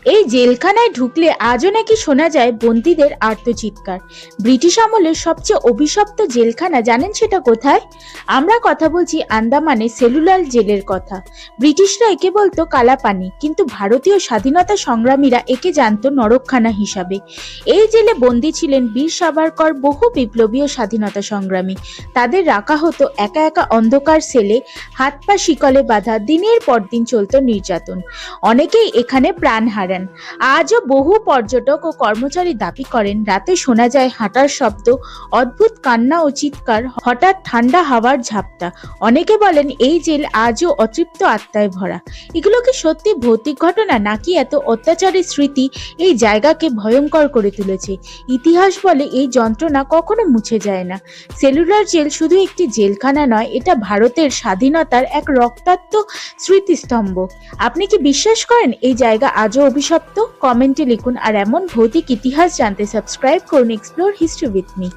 এই জেলখানায় ঢুকলে আজও নাকি শোনা যায় বন্দীদের আর্তচিৎকার। ব্রিটিশ আমলের সবচেয়ে অভিশপ্ত জেলখানা জানেন সেটা কোথায়? আমরা কথা বলছি আন্দামানে সেলুলার জেলের কথা। ব্রিটিশরা একে বলতো কালাপানি, কিন্তু ভারতীয় স্বাধীনতা সংগ্রামীরা একে জানতো নরকখানা হিসাবে। এই জেলে বন্দী ছিলেন বীর সাভারকর, বহু বিপ্লবী ও স্বাধীনতা সংগ্রামী। তাদের রাখা হতো একা একা অন্ধকার সেলে, হাত পা শিকলে বাঁধা। দিনের পর দিন চলত নির্যাতন। অনেকেই এখানে প্রাণ হারান। আজও বহু পর্যটক ও কর্মচারী দাবি করেন রাতে শোনা যায় হাঁটার শব্দ, অদ্ভুত কান্না ও চিৎকার, হঠাৎ ঠান্ডা হাওয়ার ঝাপটা। অনেকে বলেন এই জেল আজও অতৃপ্ত আত্মায় ভরা। এগুলো কি সত্যি ভৌতিক ঘটনা, নাকি এত অত্যাচারের স্মৃতি এই জায়গাকে ভয়ঙ্কর করে তুলেছে? ইতিহাস বলে এই যন্ত্রণা কখনো মুছে যায় না। সেলুলার জেল শুধু একটি জেলখানা নয়, এটা ভারতের স্বাধীনতার এক রক্তাক্ত স্মৃতিস্তম্ভ। আপনি কি বিশ্বাস করেন এই জায়গা আজও অভিশপ্ত? কমেন্টে লিখুন। আর এমন ভৌতিক ইতিহাস জানতে সাবস্ক্রাইব করুন এক্সপ্লোর হিস্ট্রি উইথ মি।